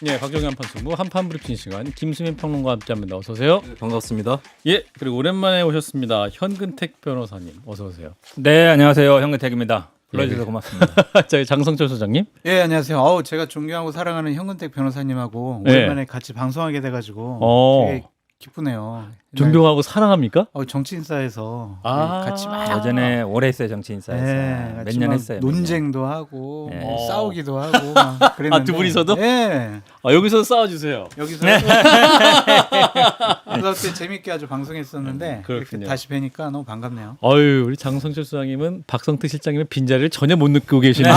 네, 박정희 한판 승부 한판 브리핑 시간 김수민 평론가와 함께합니다. 어서 오세요. 네, 반갑습니다. 예, 그리고 오랜만에 오셨습니다. 현근택 변호사님, 어서 오세요. 네, 안녕하세요. 현근택입니다. 불러주셔서 고맙습니다. 저희 장성철 소장님. 예, 안녕하세요. 제가 존경하고 사랑하는 현근택 변호사님하고 네. 오랜만에 같이 방송하게 돼가지고 되게 기쁘네요. 존경하고 사랑합니까? 정치인사에서 아. 같이 막 예전에 오래 했어요, 정치인사에서. 네, 몇 년 했어요. 몇 년. 논쟁도 하고 네. 뭐 싸우기도 하고 막 그랬는데. 아, 두 분이서도? 예. 여기서 싸워주세요. 여기서 그때 재밌게 아주 방송했었는데 그렇군요. 이렇게 다시 뵈니까 너무 반갑네요. 어유, 우리 장성철 소장님은 박성태 실장님의 빈자리를 전혀 못 느끼고 계시네요.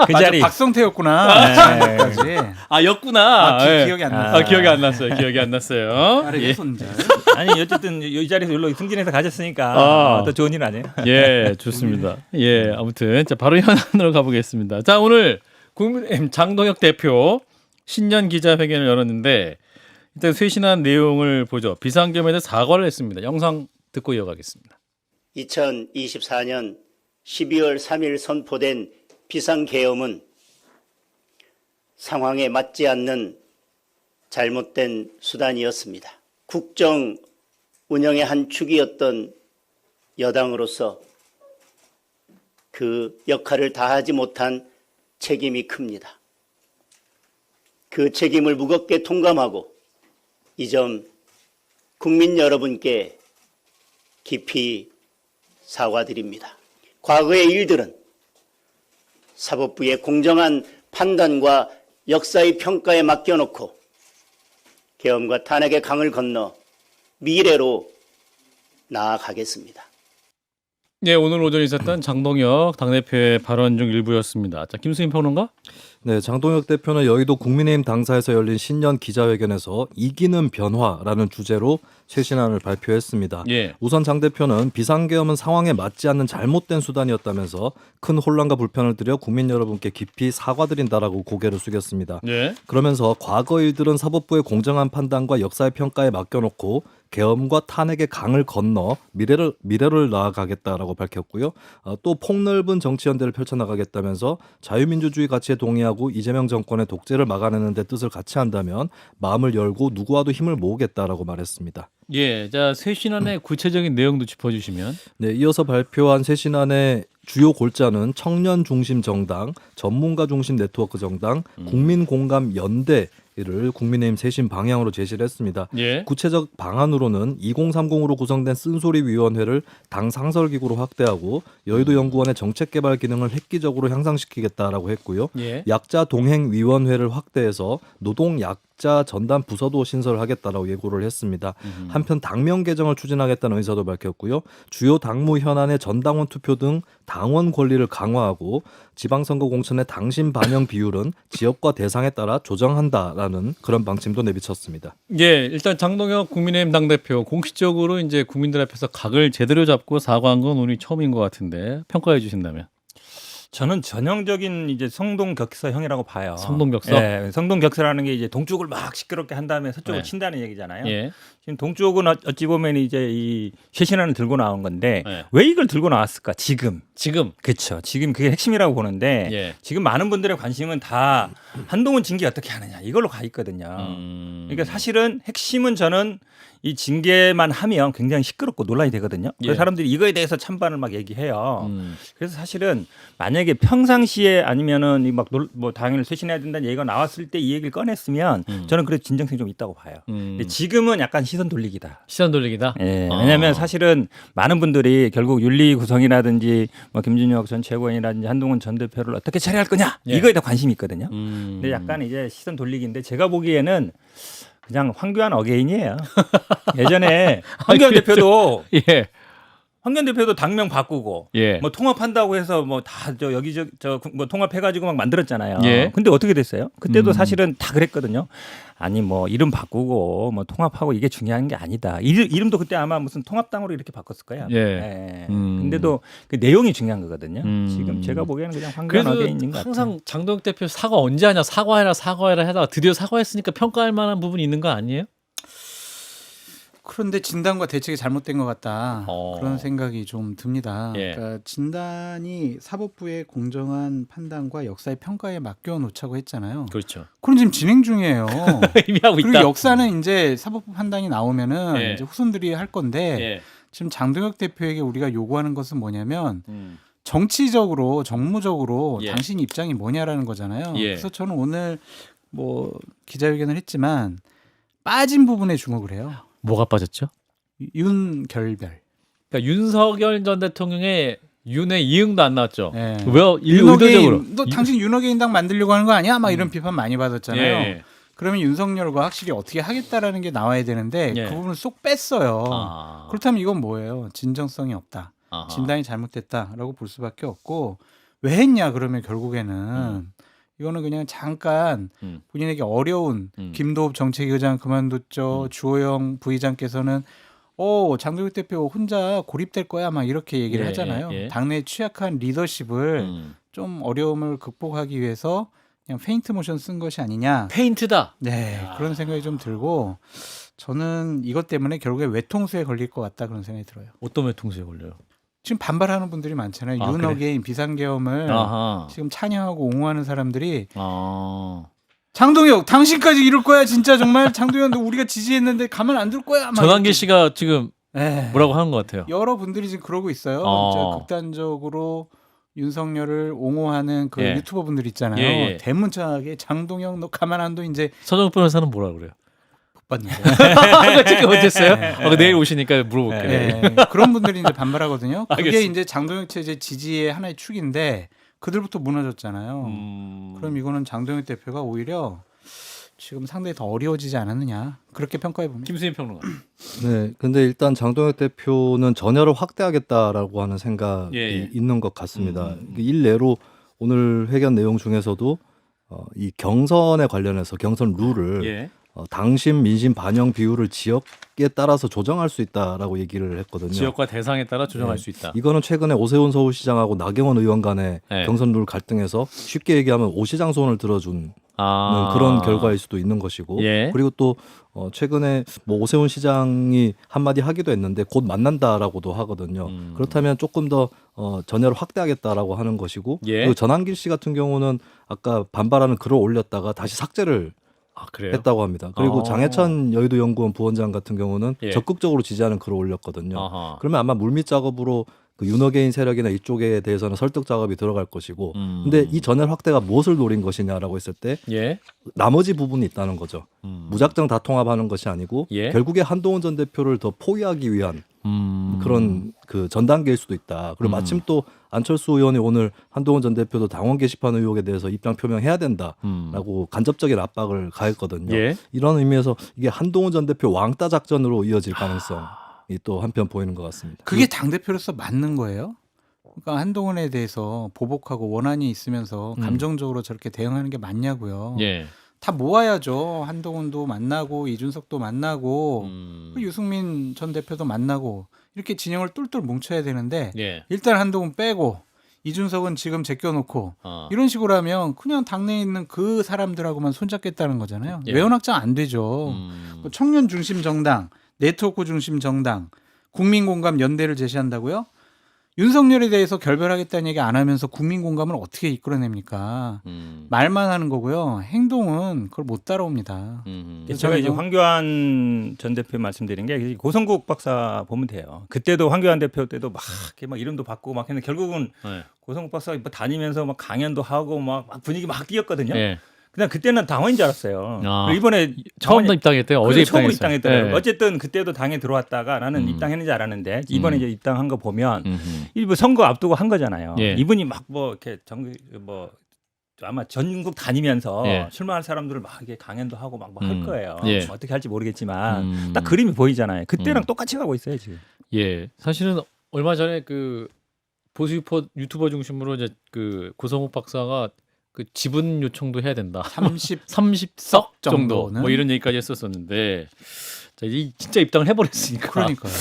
그 자리. 박성태였구나. 네. 까지 였구나. 예. 기억이 안 났어요. 기억이 안 났어요. 기억이 안 났어요. 나를 예. 손자. 아니, 어쨌든 이 자리에서 일로 승진해서 가셨으니까 더 좋은 일 아니에요? 예, 좋습니다. 예, 아무튼 자 바로 현안으로 가보겠습니다. 자, 오늘 국민의힘 장동혁 대표 신년 기자회견을 열었는데 일단 쇄신한 내용을 보죠. 비상계엄에 대해 사과를 했습니다. 영상 듣고 이어가겠습니다. 2024년 12월 3일 선포된 비상계엄은 상황에 맞지 않는 잘못된 수단이었습니다. 국정 운영의 한 축이었던 여당으로서 그 역할을 다하지 못한 책임이 큽니다. 그 책임을 무겁게 통감하고 이 점 국민 여러분께 깊이 사과드립니다. 과거의 일들은 사법부의 공정한 판단과 역사의 평가에 맡겨놓고 계엄과 탄핵의 강을 건너 미래로 나아가겠습니다. 예, 오늘 오전에 있었던 장동혁 당대표의 발언 중 일부였습니다. 자, 김수민 평론가? 네, 장동혁 대표는 여의도 국민의힘 당사에서 열린 신년 기자회견에서 이기는 변화라는 주제로 쇄신안을 발표했습니다. 예. 우선 장 대표는 비상계엄은 상황에 맞지 않는 잘못된 수단이었다면서 큰 혼란과 불편을 드려 국민 여러분께 깊이 사과드린다라고 고개를 숙였습니다. 예. 그러면서 과거 일들은 사법부의 공정한 판단과 역사의 평가에 맡겨놓고 계엄과 탄핵의 강을 건너 미래를 나아가겠다라고 밝혔고요. 또 폭넓은 정치연대를 펼쳐나가겠다면서 자유민주주의 가치에 동의하고 이재명 정권의 독재를 막아내는 데 뜻을 같이 한다면 마음을 열고 누구와도 힘을 모으겠다라고 말했습니다. 예, 자 쇄신안의 구체적인 내용도 짚어주시면. 네, 이어서 발표한 쇄신안의 주요 골자는 청년 중심 정당, 전문가 중심 네트워크 정당, 국민 공감 연대를 국민의힘 쇄신 방향으로 제시를 했습니다. 예. 구체적 방안으로는 2030으로 구성된 쓴소리위원회를 당 상설기구로 확대하고 여의도 연구원의 정책개발 기능을 획기적으로 향상시키겠다라고 했고요. 예. 약자 동행위원회를 확대해서 노동 약자 전담 부서도 신설하겠다라고 예고를 했습니다. 한편 당명 개정을 추진하겠다는 의사도 밝혔고요. 주요 당무 현안의 전당원 투표 등 당원 권리를 강화하고 지방선거 공천의 당심 반영 비율은 지역과 대상에 따라 조정한다라는 그런 방침도 내비쳤습니다. 예, 일단 장동혁 국민의힘 당대표 공식적으로 이제 국민들 앞에서 각을 제대로 잡고 사과한 건 오늘 처음인 것 같은데 평가해 주신다면. 저는 전형적인 이제 성동격서형이라고 봐요. 성동격서? 예, 성동격서라는 게 이제 동쪽을 막 시끄럽게 한 다음에 서쪽을 네. 친다는 얘기잖아요. 예. 지금 동쪽은 어찌 보면 이제 이 쇄신안을 들고 나온 건데 네. 왜 이걸 들고 나왔을까? 지금. 그렇죠. 지금 그게 핵심이라고 보는데 예. 지금 많은 분들의 관심은 다 한동훈 징계 어떻게 하느냐 이걸로 가 있거든요. 그러니까 사실은 핵심은 저는 이 징계만 하면 굉장히 시끄럽고 논란이 되거든요. 그래서 예. 사람들이 이거에 대해서 찬반을 막 얘기해요. 그래서 사실은 만약에 평상시에 아니면은 뭐 당연히 쇄신해야 된다는 얘기가 나왔을 때 이 얘기를 꺼냈으면 저는 그래도 진정성이 좀 있다고 봐요. 근데 지금은 약간 시선 돌리기다. 시선 돌리기다. 예, 왜냐하면 사실은 많은 분들이 결국 윤리 구성이라든지 뭐 김준혁 전 최고위원이라든지 한동훈 전 대표를 어떻게 처리할 거냐 예. 이거에 다 관심이 있거든요. 근데 약간 이제 시선 돌리기인데 제가 보기에는 그냥 황교안 어게인이에요. 예전에 황교안 대표도 예. 황교안 대표도 당명 바꾸고 예. 뭐 통합한다고 해서 뭐 다 저 여기저기 뭐 통합해가지고 막 만들었잖아요. 예. 근데 어떻게 됐어요? 그때도 사실은 다 그랬거든요. 아니 뭐 이름 바꾸고 뭐 통합하고 이게 중요한 게 아니다. 이름도 그때 아마 무슨 통합당으로 이렇게 바꿨을 거예요. 예. 근데도 그 내용이 중요한 거거든요. 지금 제가 보기에는 그냥 황교안 어게인인 것 같아요. 항상 장동혁 대표 사과 언제 하냐 사과해라 하다가 드디어 사과했으니까 평가할 만한 부분이 있는 거 아니에요? 그런데 진단과 대책이 잘못된 것 같다. 어. 그런 생각이 좀 듭니다. 예. 그러니까 진단이 사법부의 공정한 판단과 역사의 평가에 맡겨 놓자고 했잖아요. 그렇죠. 그럼 지금 진행 중이에요. 이미 하고 그리고 있다. 역사는 이제 사법부 판단이 나오면은 예. 이제 후손들이 할 건데 예. 지금 장동혁 대표에게 우리가 요구하는 것은 뭐냐면 음. 정치적으로 정무적으로 예. 당신 입장이 뭐냐라는 거잖아요. 예. 그래서 저는 오늘 뭐 기자회견을 했지만 빠진 부분에 주목을 해요. 뭐가 빠졌죠? 윤결별. 그러니까 윤석열 전 대통령의 윤의 이응도 안 나왔죠. 예. 왜 의도적으로? 너 당신 윤호개인당 만들려고 하는 거 아니야? 막 이런 비판 많이 받았잖아요. 예. 그러면 윤석열과 확실히 어떻게 하겠다라는 게 나와야 되는데 예. 그 부분을 쏙 뺐어요. 아. 그렇다면 이건 뭐예요? 진정성이 없다. 아하. 진단이 잘못됐다라고 볼 수밖에 없고 왜 했냐 그러면 결국에는 이거는 그냥 잠깐 음. 본인에게 어려운 음. 김도읍 정책위의장 그만뒀죠. 주호영 부의장께서는 장동혁 대표 혼자 고립될 거야 막 이렇게 얘기를 예, 하잖아요. 예, 예. 당내 취약한 리더십을 음. 좀 어려움을 극복하기 위해서 그냥 페인트 모션 쓴 것이 아니냐. 페인트다. 네, 그런 생각이 좀 들고 저는 이것 때문에 결국에 외통수에 걸릴 것 같다 그런 생각이 들어요. 어떤 외통수에 걸려요? 지금 반발하는 분들이 많잖아요. 아, 윤어게인 비상계엄을 아하. 지금 찬양하고 옹호하는 사람들이 아. 장동혁 당신까지 이럴 거야 진짜 정말 장동혁 너 우리가 지지했는데 가만 안 둘 거야. 막 전환기 이렇게. 씨가 지금 네. 뭐라고 하는 것 같아요. 여러 분들이 지금 그러고 있어요. 어. 진짜 극단적으로 윤석열을 옹호하는 그 예. 유튜버 분들 있잖아요. 예, 예. 대문짝하게 장동혁 너 가만 안 둬 이제 서정욱 변호사는 뭐라 그래요? 못 받는데. 지금 못했어요? 내일 오시니까 물어볼게요. 네. 그런 분들이 이제 반발하거든요. 그게 알겠습니다. 이제 장동혁 체제 지지의 하나의 축인데 그들부터 무너졌잖아요. 그럼 이거는 장동혁 대표가 오히려 지금 상당히 더 어려워지지 않았느냐 그렇게 평가해 봅니다. 김수인 평론가. 네, 근데 일단 장동혁 대표는 전열을 확대하겠다라고 하는 생각이 예. 있는 것 같습니다. 일례로 오늘 회견 내용 중에서도 이 경선에 관련해서 경선 룰을 예. 당심 민심 반영 비율을 지역에 따라서 조정할 수 있다라고 얘기를 했거든요. 지역과 대상에 따라 조정할 네. 수 있다. 이거는 최근에 오세훈 서울시장하고 나경원 의원 간의 네. 경선 룰 갈등에서 쉽게 얘기하면 오 시장 손을 들어준 그런 결과일 수도 있는 것이고 예. 그리고 또 최근에 뭐 오세훈 시장이 한마디 하기도 했는데 곧 만난다라고도 하거든요. 그렇다면 조금 더 전열을 확대하겠다라고 하는 것이고 예. 그리고 전한길 씨 같은 경우는 아까 반발하는 글을 올렸다가 다시 삭제를 그래요? 했다고 합니다. 그리고 어. 장해찬 여의도 연구원 부원장 같은 경우는 예. 적극적으로 지지하는 글을 올렸거든요. 아하. 그러면 아마 물밑 작업으로 그 윤어게인 세력이나 이쪽에 대해서는 설득 작업이 들어갈 것이고 근데 이 전열 확대가 무엇을 노린 것이냐라고 했을 때 예. 나머지 부분이 있다는 거죠. 무작정 다 통합하는 것이 아니고 예. 결국에 한동훈 전 대표를 더 포위하기 위한 그런 그 전 단계일 수도 있다. 그리고 마침 또 안철수 의원이 오늘 한동훈 전 대표도 당원 게시판 의혹에 대해서 입장 표명해야 된다라고 간접적인 압박을 가했거든요. 예. 이런 의미에서 이게 한동훈 전 대표 왕따 작전으로 이어질 가능성이 또 한편 보이는 것 같습니다. 그게 당 대표로서 맞는 거예요? 그러니까 한동훈에 대해서 보복하고 원한이 있으면서 감정적으로 저렇게 대응하는 게 맞냐고요. 예. 다 모아야죠. 한동훈도 만나고 이준석도 만나고 음. 유승민 전 대표도 만나고 이렇게 진영을 똘똘 뭉쳐야 되는데 예. 일단 한동훈 빼고 이준석은 지금 제껴놓고 이런 식으로 하면 그냥 당내에 있는 그 사람들하고만 손잡겠다는 거잖아요. 예. 외연 확장 안 되죠. 뭐 청년 중심 정당, 네트워크 중심 정당, 국민 공감 연대를 제시한다고요? 윤석열에 대해서 결별하겠다는 얘기 안 하면서 국민 공감을 어떻게 이끌어냅니까? 말만 하는 거고요. 행동은 그걸 못 따라옵니다. 제가 이제 저는 황교안 전 대표 말씀드린 게 고성국 박사 보면 돼요. 그때도 황교안 대표 때도 막 이렇게 막 이름도 바꾸고 막 했는데 결국은 네. 고성국 박사가 뭐 다니면서 막 강연도 하고 막 분위기 막 띄었거든요. 예. 그냥 그때는 당원인 줄 알았어요. 아. 그리고 이번에 처음 당원이- 입당했대요. 그래, 어제 처음으로 입당했어요. 입당했더라고요. 예. 어쨌든 그때도 당에 들어왔다가 나는 입당했는지 알았는데 이번에 이제 입당한 거 보면 음흠. 일부 선거 앞두고 한 거잖아요. 예. 이분이 막 뭐 이렇게 뭐 아마 전국 다니면서 예. 출마할 사람들을 막 이렇게 강연도 하고 막 할 거예요. 예. 뭐 어떻게 할지 모르겠지만 딱 그림이 보이잖아요. 그때랑 똑같이 가고 있어요 지금. 예. 사실은 얼마 전에 그 보수 유튜버 중심으로 이제 그 고성욱 박사가 그 지분 요청도 해야 된다. 30석 정도 정도는? 뭐 이런 얘기까지 했었었는데 자, 이 진짜 입당을 해버렸으니까. 그러니까요.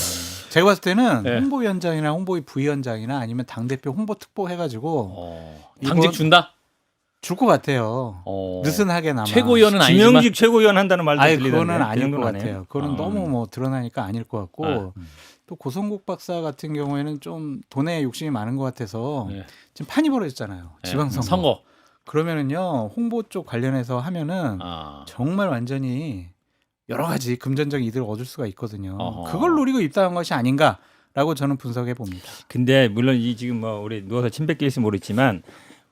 제가 봤을 때는 네. 홍보위원장이나 홍보위 부위원장이나 아니면 당대표 홍보특보 해가지고 당직 이번- 준다. 줄 것 같아요. 느슨하게나마. 최고위원은 아니지만 김영직 최고위원 한다는 말도 아예 들리던데. 그거는 아닐 그 것 정도는 같아요. 그거는 아. 너무 뭐 드러나니까 아닐 것 같고 또 고성국 박사 같은 경우에는 좀 돈에 욕심이 많은 것 같아서 네. 지금 판이 벌어졌잖아요. 네. 지방선거. 선거. 그러면은요 홍보 쪽 관련해서 하면은 정말 완전히 여러 가지 금전적 이득을 얻을 수가 있거든요. 어허. 그걸 노리고 입당한 것이 아닌가라고 저는 분석해 봅니다. 근데 물론 이 지금 뭐 우리 누워서 침 뱉기 있으면 모르겠지만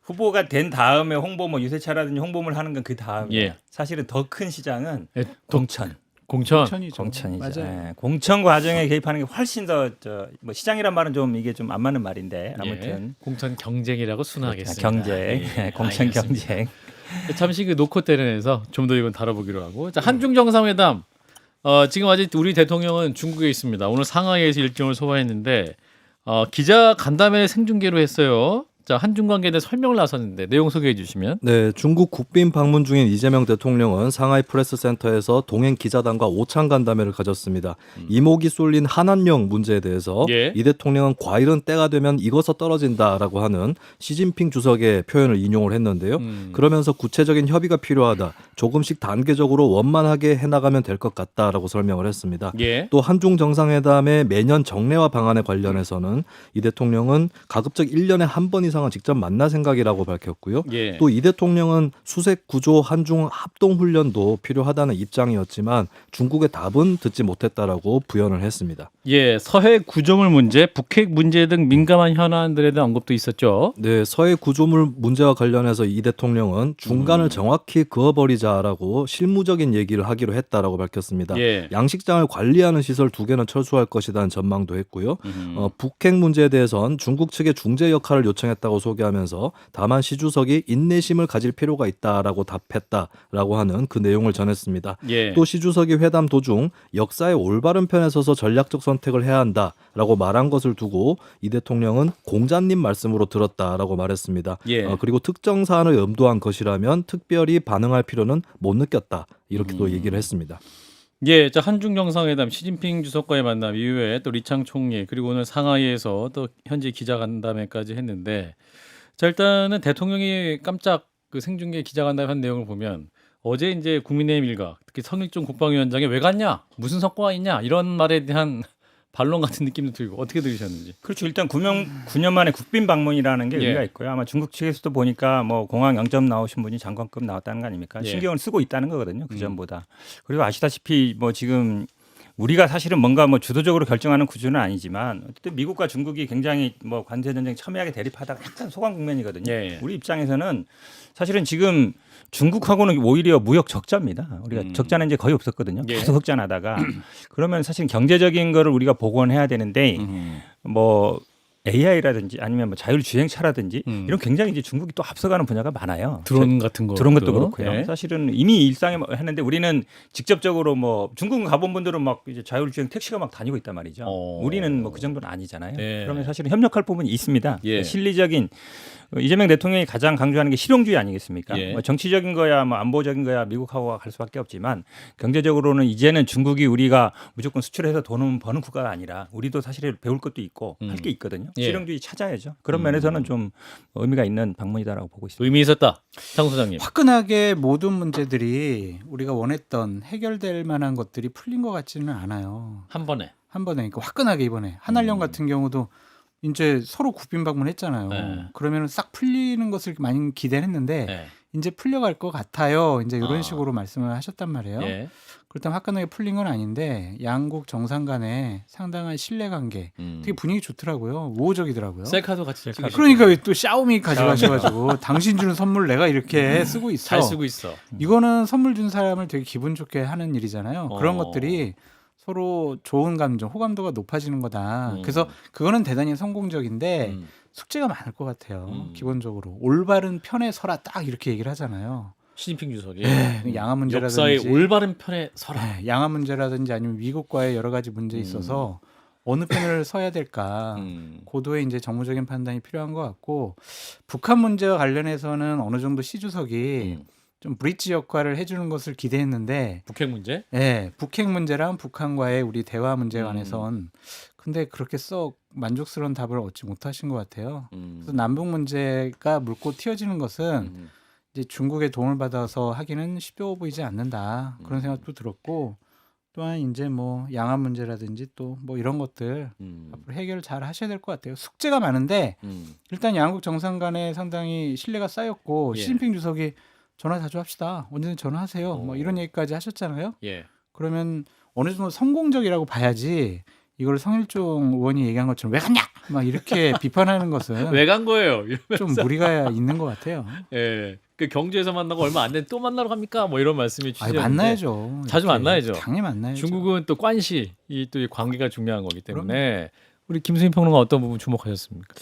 후보가 된 다음에 홍보 뭐 유세차라든지 홍보물 하는 건 그 다음에 예. 사실은 더 큰 시장은 예, 공천. 공천. 천이죠. 공천이죠. 맞아요. 예, 공천 과정에 개입하는 게 훨씬 더 뭐 시장이란 말은 좀 이게 좀 안 맞는 말인데 아무튼 공천 경쟁이라고 순화하겠습니다. 경쟁, 예, 공천 알겠습니다. 경쟁. 잠시 그 놓고 때려내서 좀 더 이건 다뤄보기로 하고. 자, 한중 정상회담. 지금 아직 우리 대통령은 중국에 있습니다. 오늘 상하이에서 일정을 소화했는데 기자 간담회 생중계로 했어요. 자, 한중 관계에 대해 설명을 나섰는데 내용 소개해 주시면. 네, 중국 국빈 방문 중인 이재명 대통령은 상하이 프레스센터에서 동행 기자단과 오찬 간담회를 가졌습니다. 이목이 쏠린 한한령 문제에 대해서 예. 이 대통령은 과일은 때가 되면 익어서 떨어진다라고 하는 시진핑 주석의 표현을 인용을 했는데요. 그러면서 구체적인 협의가 필요하다. 조금씩 단계적으로 원만하게 해나가면 될 것 같다라고 설명을 했습니다. 예. 또 한중 정상회담의 매년 정례화 방안에 관련해서는 이 대통령은 가급적 1년에 한 번 이상은 직접 만날 생각이라고 밝혔고요. 예. 또 이 대통령은 수색 구조 한중 합동 훈련도 필요하다는 입장이었지만 중국의 답은 듣지 못했다라고 부연을 했습니다. 예, 서해 구조물 문제, 북핵 문제 등 민감한 현안들에 대한 언급도 있었죠. 네, 서해 구조물 문제와 관련해서 이 대통령은 중간을 정확히 그어버리자라고 실무적인 얘기를 하기로 했다라고 밝혔습니다. 예. 양식장을 관리하는 시설 2개는 철수할 것이라는 전망도 했고요. 북핵 문제에 대해선 중국 측의 중재 역할을 요청했다고 소개하면서 다만 시 주석이 인내심을 가질 필요가 있다라고 답했다라고 하는 그 내용을 전했습니다. 예. 또 시 주석이 회담 도중 역사의 올바른 편에 서서 전략적 선택을 해야 한다라고 말한 것을 두고 이 대통령은 공자님 말씀으로 들었다라고 말했습니다. 예. 그리고 특정 사안을 염두한 것이라면 특별히 반응할 필요는 못 느꼈다. 이렇게 또 얘기를 했습니다. 예, 자 한중 정상회담 시진핑 주석과의 만남 이후에 또 리창 총리 그리고 오늘 상하이에서 또 현지 기자간담회까지 했는데 자 일단은 대통령이 깜짝 그 생중계 기자간담회 한 내용을 보면 어제 이제 국민의힘 일각 특히 성일종 국방위원장이 왜 갔냐 무슨 성과가 있냐 이런 말에 대한 반론 같은 느낌도 들고 어떻게 들으셨는지. 그렇죠. 일단 9년 만에 국빈 방문이라는 게 예. 의미가 있고요. 아마 중국 측에서도 보니까 뭐 공항 영점 나오신 분이 장관급 나왔다는 거 아닙니까? 예. 신경을 쓰고 있다는 거거든요. 그 전보다. 그리고 아시다시피 뭐 지금 우리가 사실은 뭔가 뭐 주도적으로 결정하는 구조는 아니지만 어쨌든 미국과 중국이 굉장히 뭐 관세 전쟁 첨예하게 대립하다가 약간 소강 국면이거든요. 예. 우리 입장에서는 사실은 지금 중국하고는 오히려 무역 적자입니다. 우리가 적자는 이제 거의 없었거든요. 예. 계속 흑자나다가 그러면 사실 경제적인 거를 우리가 복원해야 되는데 뭐 AI라든지 아니면 뭐 자율주행차라든지 이런 굉장히 이제 중국이 또 앞서가는 분야가 많아요. 드론 같은 거. 드론 것도 그렇고요. 예. 사실은 이미 일상에 했는데 우리는 직접적으로 뭐 중국은 가본 분들은 막 이제 자율주행 택시가 막 다니고 있단 말이죠. 우리는 뭐 그 정도는 아니잖아요. 예. 그러면 사실은 협력할 부분이 있습니다. 예. 실리적인 이재명 대통령이 가장 강조하는 게 실용주의 아니겠습니까? 예. 뭐 정치적인 거야, 뭐 안보적인 거야 미국하고 갈 수밖에 없지만 경제적으로는 이제는 중국이 우리가 무조건 수출해서 돈 버는 국가가 아니라 우리도 사실 배울 것도 있고 할 게 있거든요. 예. 실용주의 찾아야죠. 그런 면에서는 좀 의미가 있는 방문이다라고 보고 있습니다. 의미 있었다. 장 소장님. 화끈하게 모든 문제들이 우리가 원했던 해결될 만한 것들이 풀린 것 같지는 않아요. 한 번에. 한 번에 그러니까 화끈하게 이번에 한한령 같은 경우도 이제 서로 국빈 방문했잖아요. 네. 그러면 싹 풀리는 것을 많이 기대했는데 네. 이제 풀려갈 것 같아요. 이제 이런 아. 식으로 말씀을 하셨단 말이에요. 예. 그렇다면 화끈하게 풀린 건 아닌데 양국 정상 간에 상당한 신뢰관계, 되게 분위기 좋더라고요. 우호적이더라고요. 셀카도 같이 찍으시고. 그러니까 왜 또 샤오미 가져가셔가지고 당신 주는 선물 내가 이렇게 쓰고 있어. 잘 쓰고 있어. 이거는 선물 준 사람을 되게 기분 좋게 하는 일이잖아요. 그런 어. 것들이 서로 좋은 감정, 호감도가 높아지는 거다. 그래서 그거는 대단히 성공적인데 숙제가 많을 것 같아요. 기본적으로 올바른 편에 서라 딱 이렇게 얘기를 하잖아요. 시진핑 주석이 양아 문제라든지 역사의 올바른 편에 서라. 네, 양아 문제라든지 아니면 미국과의 여러 가지 문제에 있어서 어느 편을 서야 될까 고도의 이제 정무적인 판단이 필요한 것 같고 북한 문제와 관련해서는 어느 정도 시 주석이 좀 브릿지 역할을 해주는 것을 기대했는데 북핵 문제? 네, 북핵 문제랑 북한과의 우리 대화 문제에 관해선 근데 그렇게 썩 만족스러운 답을 얻지 못하신 것 같아요. 그래서 남북 문제가 물고 튀어지는 것은 이제 중국의 도움을 받아서 하기는 쉽어 보이지 않는다. 그런 생각도 들었고 또한 이제 뭐 양안 문제라든지 또 뭐 이런 것들 앞으로 해결을 잘 하셔야 될 것 같아요. 숙제가 많은데 일단 양국 정상 간에 상당히 신뢰가 쌓였고 예. 시진핑 주석이 전화 자주 합시다. 언제든 전화하세요. 뭐 이런 얘기까지 하셨잖아요. 예. 그러면 어느 정도 성공적이라고 봐야지 이걸 성일종 의원이 얘기한 것처럼 왜 갔냐 막 이렇게 비판하는 것은 왜 간 거예요? 이러면서. 좀 무리가 있는 것 같아요. 예. 그 경주에서 만나고 얼마 안 된 또 만나러 갑니까? 뭐 이런 말씀이 아니, 주셨는데 만나야죠. 자주 이렇게. 만나야죠. 당연히 만나야죠. 중국은 또 관시 또 이 관계가 중요한 거기 때문에 우리 김수민 평론가 어떤 부분 주목하셨습니까?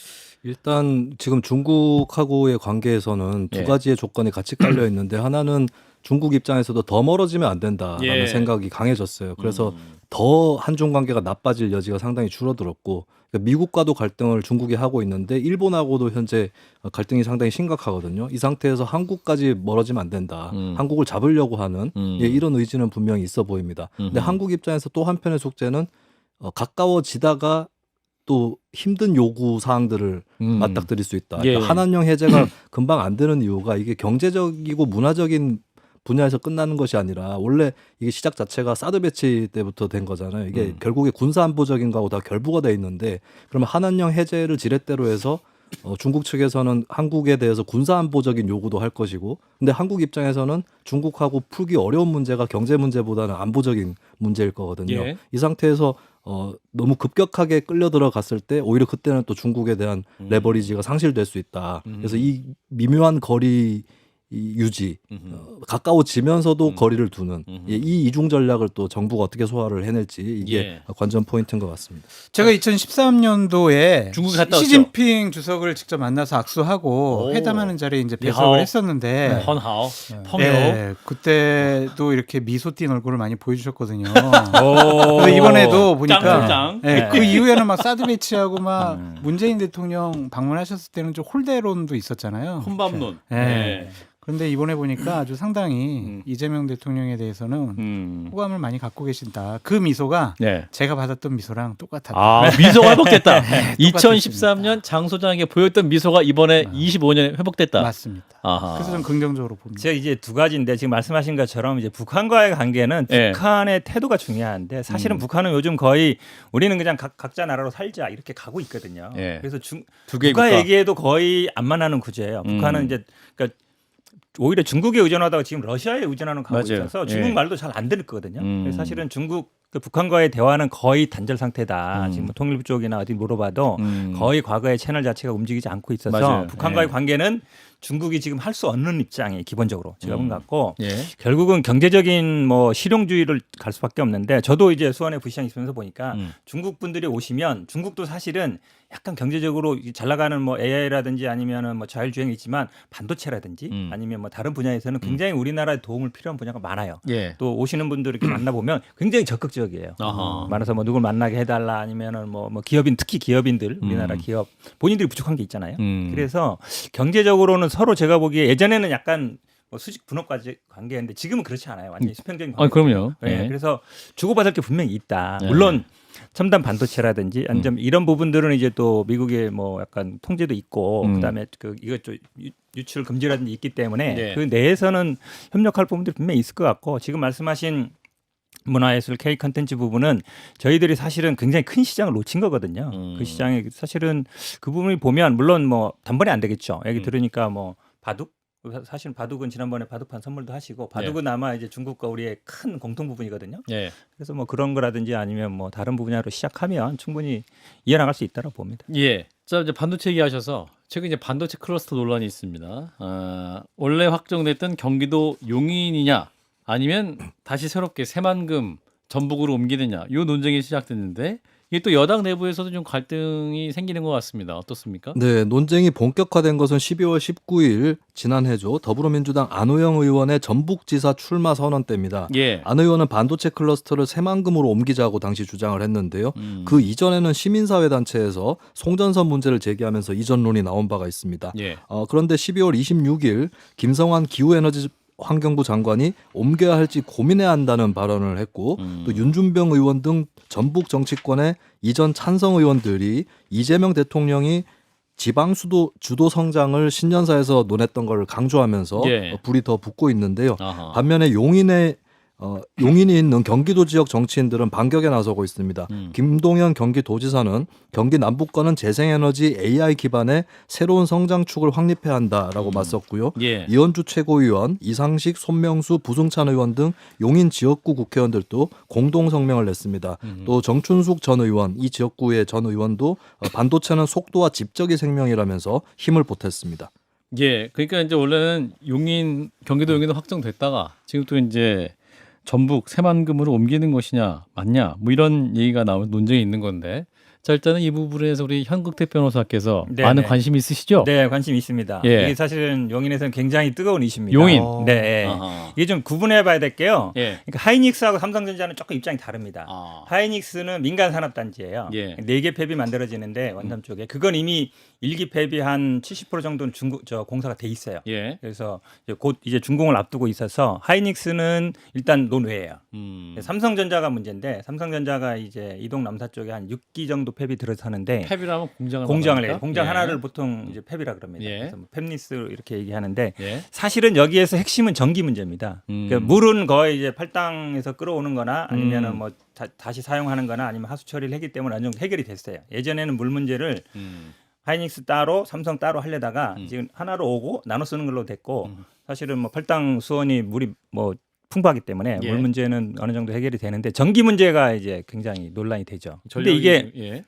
일단 지금 중국하고의 관계에서는 두 예. 가지의 조건이 같이 깔려 있는데 하나는 중국 입장에서도 더 멀어지면 안 된다라는 예. 생각이 강해졌어요. 그래서 더 한중 관계가 나빠질 여지가 상당히 줄어들었고 그러니까 미국과도 갈등을 중국이 하고 있는데 일본하고도 현재 갈등이 상당히 심각하거든요. 이 상태에서 한국까지 멀어지면 안 된다. 한국을 잡으려고 하는 예, 이런 의지는 분명히 있어 보입니다. 근데 한국 입장에서 또 한편의 숙제는 가까워지다가 또 힘든 요구 사항들을 맞닥뜨릴 수 있다. 그러니까 예. 한한령 해제가 금방 안 되는 이유가 이게 경제적이고 문화적인 분야에서 끝나는 것이 아니라 원래 이게 시작 자체가 사드 배치 때부터 된 거잖아요. 이게 결국에 군사 안보적인 거하고 다 결부가 돼 있는데 그러면 한한령 해제를 지렛대로 해서 중국 측에서는 한국에 대해서 군사 안보적인 요구도 할 것이고 근데 한국 입장에서는 중국하고 풀기 어려운 문제가 경제 문제보다는 안보적인 문제일 거거든요. 예. 이 상태에서 너무 급격하게 끌려 들어갔을 때 오히려 그때는 또 중국에 대한 레버리지가 상실될 수 있다. 그래서 이 미묘한 거리 이 유지, 가까워지면서도 거리를 두는 이 이중 전략을 또 정부가 어떻게 소화를 해낼지 이게 예. 관전 포인트인 것 같습니다. 제가 2013년도에 중국에 갔다 왔죠? 시진핑 주석을 직접 만나서 악수하고 오. 회담하는 자리에 이제 니하오. 배석을 했었는데 헌하오, 펑요. 네, 그때도 이렇게 미소 띈 얼굴을 많이 보여주셨거든요. 오. 근데 이번에도 보니까 짱. 네, 그 이후에는 막 사드 배치하고 막 문재인 대통령 방문하셨을 때는 좀 홀대론도 있었잖아요. 혼밥론. 네. 그런데 이번에 보니까 아주 상당히 이재명 대통령에 대해서는 호감을 많이 갖고 계신다. 그 미소가 네. 제가 받았던 미소랑 똑같았다. 아, 미소가 회복됐다. 똑같았습니다. 2013년 장 소장에게 보였던 미소가 이번에 25년에 회복됐다. 맞습니다. 아하. 그래서 좀 긍정적으로 봅니다. 제가 이제 두 가지인데 지금 말씀하신 것처럼 이제 북한과의 관계는 예. 북한의 태도가 중요한데 사실은 북한은 요즘 거의 우리는 그냥 각자 나라로 살자 이렇게 가고 있거든요. 예. 그래서 두 개의 국가 국가. 얘기에도 거의 안 만나는 구조예요. 북한은 이제 그러니까 오히려 중국에 의존하다가 지금 러시아에 의존하는 가고 맞아요. 있어서 예. 중국 말도 잘 안 들을 거거든요. 그래서 사실은 중국 북한과의 대화는 거의 단절 상태다. 지금 뭐 통일부 쪽이나 어디 물어봐도 거의 과거의 채널 자체가 움직이지 않고 있어서 맞아요. 북한과의 예. 관계는 중국이 지금 할 수 없는 입장이 기본적으로 제가 본 것 같고 예. 결국은 경제적인 뭐 실용주의를 갈 수밖에 없는데 저도 이제 수원에 부시장 있으면서 보니까 중국 분들이 오시면 중국도 사실은 약간 경제적으로 잘 나가는 뭐 AI라든지 아니면은 뭐 자율주행이 있지만 반도체라든지 아니면 뭐 다른 분야에서는 굉장히 우리나라에 도움을 필요한 분야가 많아요. 예. 또 오시는 분들 이렇게 만나보면 굉장히 적극적이에요. 아하. 말해서 뭐 누굴 만나게 해달라 아니면은 뭐 기업인 특히 기업인들 우리나라 기업 본인들이 부족한 게 있잖아요. 그래서 경제적으로는 서로 제가 보기에 예전에는 약간 뭐 수직 분업까지 관계였는데 지금은 그렇지 않아요. 완전히 수평적인 관계. 그럼요. 네, 예. 그래서 주고받을 게 분명히 있다. 예. 물론 첨단 반도체라든지 아니면 이런 부분들은 이제 또 미국의 뭐 약간 통제도 있고 그다음에 이것 좀 유출 금지라든지 있기 때문에 네. 그 내에서는 협력할 부분들이 분명히 있을 것 같고 지금 말씀하신 문화예술 K 컨텐츠 부분은 저희들이 사실은 굉장히 큰 시장을 놓친 거거든요. 그 시장에 사실은 그 부분을 보면 물론 뭐 단번에 안 되겠죠. 얘기 들으니까 뭐 바둑 사실은 바둑은 지난번에 바둑판 선물도 하시고 바둑은 아마 이제 중국과 우리의 큰 공통 부분이거든요. 예. 그래서 뭐 그런 거라든지 아니면 뭐 다른 분야로 시작하면 충분히 이어나갈 수 있다고 봅니다. 예. 자, 이제 반도체 얘기하셔서 최근 이제 반도체 클러스터 논란이 있습니다. 원래 확정됐던 경기도 용인이냐 아니면 다시 새롭게 새만금 전북으로 옮기느냐 이 논쟁이 시작됐는데 이게 또 여당 내부에서도 좀 갈등이 생기는 것 같습니다. 어떻습니까? 네, 논쟁이 본격화된 것은 12월 19일 지난해죠. 더불어민주당 안호영 의원의 전북지사 출마 선언 때입니다. 예. 안 의원은 반도체 클러스터를 새만금으로 옮기자고 당시 주장을 했는데요. 그 이전에는 시민사회 단체에서 송전선 문제를 제기하면서 이전론이 나온 바가 있습니다. 예. 그런데 12월 26일 김성환 기후에너지 환경부 장관이 옮겨야 할지 고민해야 한다는 발언을 했고 또 윤준병 의원 등 전북 정치권의 이전 찬성 의원들이 이재명 대통령이 지방 주도 성장을 신년사에서 논했던 걸 강조하면서 예. 불이 더 붙고 있는데요. 아하. 반면에 용인이 있는 경기도 지역 정치인들은 반격에 나서고 있습니다. 김동연 경기도지사는 경기 남부권은 재생에너지 AI 기반의 새로운 성장축을 확립해야 한다라고 맞섰고요. 예. 이현주 최고위원, 이상식, 손명수, 부승찬 의원 등 용인 지역구 국회의원들도 공동 성명을 냈습니다. 또 정춘숙 전 의원, 이 지역구의 전 의원도 반도체는 속도와 집적이 생명이라면서 힘을 보탰습니다. 예. 그러니까 이제 원래는 경기도 용인은 확정됐다가 지금 또 이제 전북 새만금으로 옮기는 것이냐 맞냐 뭐 이런 얘기가 나오는 논쟁이 있는 건데 자 일단은 이 부분에서 우리 현극태 변호사께서 네, 많은 네. 관심이 있으시죠? 네, 관심 있습니다. 예. 이게 사실은 용인에서는 굉장히 뜨거운 이슈입니다. 용인? 네. 아하. 이게 좀 구분해 봐야 될 게요. 예. 그러니까 하이닉스하고 삼성전자는 조금 입장이 다릅니다. 아. 하이닉스는 민간 산업 단지예요. 예. 4개 팹이 만들어지는데 원담 쪽에 그건 이미 1기 팹이 한 70% 정도는 공사가 돼 있어요. 예. 그래서 곧 이제 준공을 앞두고 있어서 하이닉스는 일단 논외예요. 삼성전자가 문제인데 삼성전자가 이제 이동 남사 쪽에 한 6기 정도 팹이 들어서는데 팹이라면 공장을 공장을 말합니까? 해요. 공장 예. 하나를 보통 이제 팹이라 그럽니다. 예. 그래서 뭐 팹리스 이렇게 얘기하는데 예. 사실은 여기에서 핵심은 전기 문제입니다. 그러니까 물은 거의 이제 팔당에서 끌어오는 거나 아니면은 뭐 다시 사용하는 거나 아니면 하수 처리를 했기 때문에 어느 정도 해결이 됐어요. 예전에는 물 문제를 하이닉스 따로 삼성 따로 하려다가 지금 하나로 오고 나눠 쓰는 걸로 됐고 사실은 뭐 팔당 수원이 물이 뭐 풍부하기 때문에 예. 물 문제는 어느 정도 해결이 되는데 전기 문제가 이제 굉장히 논란이 되죠. 근데 전력이 이게 예.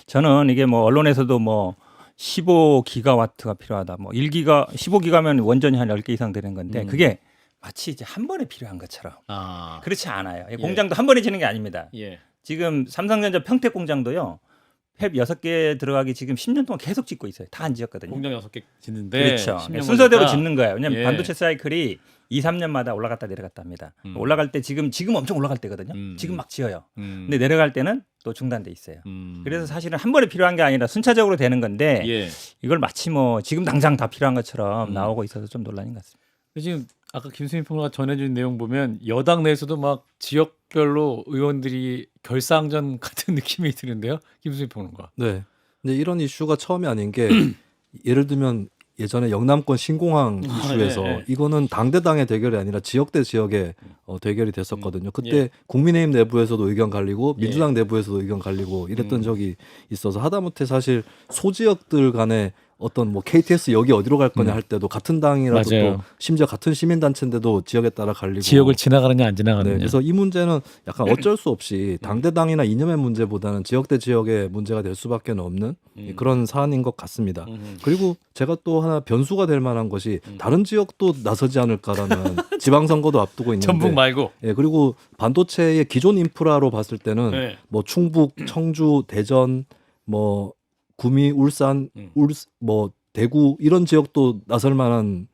저는 이게 뭐 언론에서도 뭐 15기가와트가 필요하다. 뭐 1기가 15기가면 원전이 한 10개 이상 되는 건데 그게 마치 이제 한 번에 필요한 것처럼 아. 그렇지 않아요. 예. 공장도 한 번에 지는 게 아닙니다. 예. 지금 삼성전자 평택 공장도요. 팹 6개 들어가기 지금 10년 동안 계속 짓고 있어요. 다 안 지었거든요. 공장 6개 짓는데 그렇죠. 10년 순서대로 걸렸다. 짓는 거예요. 왜냐하면 예. 반도체 사이클이 2, 3년마다 올라갔다 내려갔다 합니다. 올라갈 때 지금 엄청 올라갈 때거든요. 지금 막 지어요. 근데 내려갈 때는 또 중단돼 있어요. 그래서 사실은 한 번에 필요한 게 아니라 순차적으로 되는 건데 예. 이걸 마치 뭐 지금 당장 다 필요한 것처럼 나오고 있어서 좀 논란인 것 같습니다. 지금 아까 김수민 평론가 전해준 내용 보면 여당 내에서도 막 지역별로 의원들이 결상전 같은 느낌이 드는데요, 김수민 평론가. 네. 근데 이런 이슈가 처음이 아닌 게 예를 들면 예전에 영남권 신공항 이슈에서 네. 이거는 당대당의 대결이 아니라 지역 대 지역의 대결이 됐었거든요. 그때 예. 국민의힘 내부에서도 의견 갈리고 예. 민주당 내부에서도 의견 갈리고 이랬던 적이 있어서 하다못해 사실 소지역들 간에 어떤 뭐 KTX 여기 어디로 갈 거냐 할 때도 같은 당이라도 맞아요. 또 심지어 같은 시민단체인데도 지역에 따라 갈리고 지역을 지나가느냐 안 네, 지나가느냐. 그래서 이 문제는 약간 어쩔 수 없이 당대당이나 이념의 문제보다는 지역 대 지역의 문제가 될 수밖에 없는 그런 사안인 것 같습니다. 그리고 제가 또 하나 변수가 될 만한 것이 다른 지역도 나서지 않을까라는 지방선거도 앞두고 있는데 전북 말고. 예, 그리고 반도체의 기존 인프라로 봤을 때는 네. 뭐 충북, 청주, 대전, 뭐 구미, 울산, 뭐 대구 이런 지역도 나설 만한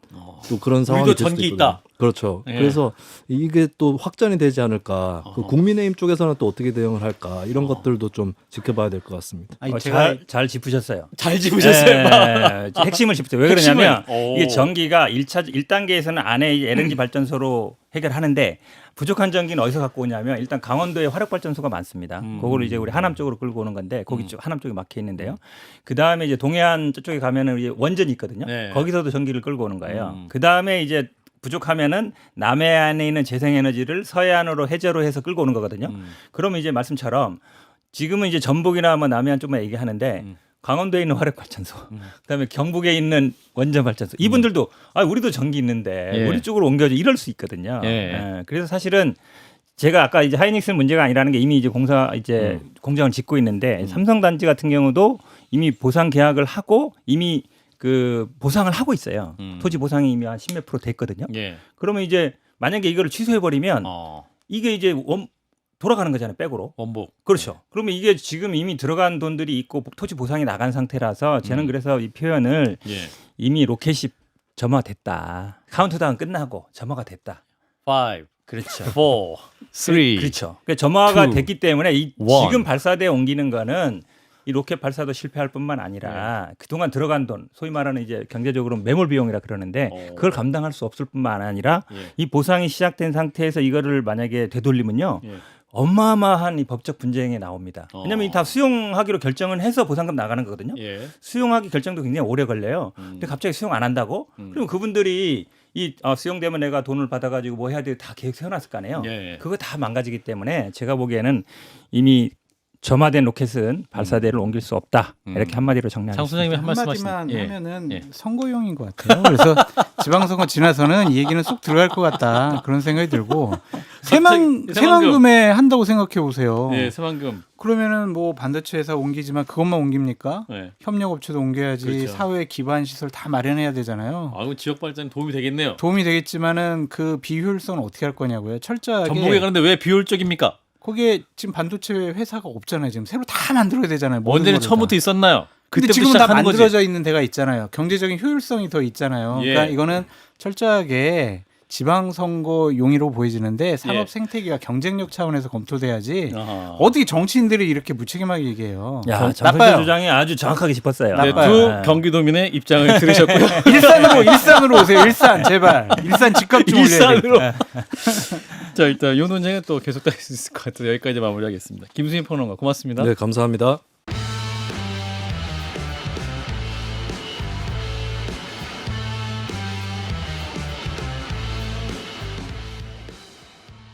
또 그런 상황이 우리도 될 수도 전기 있거든요. 있다. 그렇죠. 예. 그래서 이게 또 확전이 되지 않을까. 그 국민의힘 쪽에서는 또 어떻게 대응을 할까 이런 것들도 좀 지켜봐야 될 것 같습니다. 아니, 제가 잘 짚으셨어요. 잘 집으셨어요. 핵심을 짚으세요. 왜 핵심을. 그러냐면 오. 이게 전기가 1단계에서는 안에 LNG 발전소로 해결하는데 부족한 전기는 어디서 갖고 오냐면 일단 강원도에 화력 발전소가 많습니다. 그거를 이제 우리 하남 쪽으로 끌고 오는 건데 거기 쪽 하남 쪽에 막혀 있는데요. 그다음에 이제 동해안 쪽에 가면은 이제 원전이 있거든요. 네. 거기서도 전기를 끌고 오는 거예요. 그다음에 이제 부족하면은 남해안에 있는 재생에너지를 서해안으로 해저로 해서 끌고 오는 거거든요. 그러면 이제 말씀처럼 지금은 이제 전북이나 뭐 남해안 쪽만 얘기하는데 강원도에 있는 화력발전소, 그다음에 경북에 있는 원전발전소, 이분들도 아 우리도 전기 있는데 예. 우리 쪽으로 옮겨줘 이럴 수 있거든요. 예. 예. 그래서 사실은 제가 아까 이제 하이닉스 문제가 아니라는 게 이미 이제 공장을 짓고 있는데 삼성 단지 같은 경우도 이미 보상 계약을 하고 이미 그 보상을 하고 있어요. 토지 보상이 이미 한 10몇 % 됐거든요. 예. 그러면 이제 만약에 이거를 취소해 버리면 이게 이제 돌아가는 거잖아요, 백으로. 원복. 그렇죠. 그러면 이게 지금 이미 들어간 돈들이 있고 토지 보상이 나간 상태라서 저는 그래서 이 표현을 예. 이미 로켓이 점화됐다. 카운트다운 끝나고 점화가 됐다. 5, 그렇죠. 4, 3. 그렇죠. 그러니까 점화가 two, 됐기 때문에 one. 지금 발사대에 옮기는 거는 이 로켓 발사도 실패할 뿐만 아니라 그동안 들어간 돈, 소위 말하는 이제 경제적으로 매몰 비용이라 그러는데 그걸 감당할 수 없을 뿐만 아니라 예. 이 보상이 시작된 상태에서 이거를 만약에 되돌리면요. 예. 어마어마한 이 법적 분쟁이 나옵니다. 왜냐하면 다 수용하기로 결정을 해서 보상금 나가는 거거든요. 예. 수용하기 결정도 굉장히 오래 걸려요. 근데 갑자기 수용 안 한다고? 그럼 그분들이 수용되면 내가 돈을 받아가지고 뭐 해야 돼 다 계획 세워놨을 거 아니에요. 예. 그거 다 망가지기 때문에 제가 보기에는 이미 점화된 로켓은 발사대를 옮길 수 없다. 이렇게 한마디로 장 정리하겠습니다. 소장님이 한 말씀 한마디만 하시는 하면은 예. 선거용인 것 같아요. 그래서 지방선거 지나서는 이 얘기는 쏙 들어갈 것 같다 그런 생각이 들고 새만금에 한다고 생각해 보세요. 예, 새만금. 그러면은 뭐 반도체 회사 옮기지만 그것만 옮깁니까? 예. 협력업체도 옮겨야지 그렇죠. 사회 기반 시설 다 마련해야 되잖아요. 아, 그럼 지역 발전에 도움이 되겠네요. 도움이 되겠지만은 그 비효율성은 어떻게 할 거냐고요. 철저하게 전북에 가는데 왜 비효율적입니까? 거기에 지금 반도체 회사가 없잖아요. 지금 새로 다 만들어야 되잖아요. 모든 원래는 거를 처음부터 다. 있었나요? 근데 그때부터 지금 다 시작하는 거지. 만들어져 있는 데가 있잖아요. 경제적인 효율성이 더 있잖아요. 예. 그러니까 이거는 철저하게 지방선거용이로 보여지는데 예. 산업 생태계가 경쟁력 차원에서 검토돼야지 아하. 어떻게 정치인들이 이렇게 무책임하게 얘기해요. 야, 나빠요. 장성철 주장이 아주 정확하게 짚었어요. 네, 나빠요. 두 경기도민의 입장을 들으셨고요. 일산으로 오세요. 일산 제발. 일산 집값 좀 올려야 일산으로. 돼. 자, 일단 이 논쟁은 또 계속될 수 있을 것 같아서 여기까지 마무리하겠습니다. 김수민 평론가 고맙습니다. 네, 감사합니다.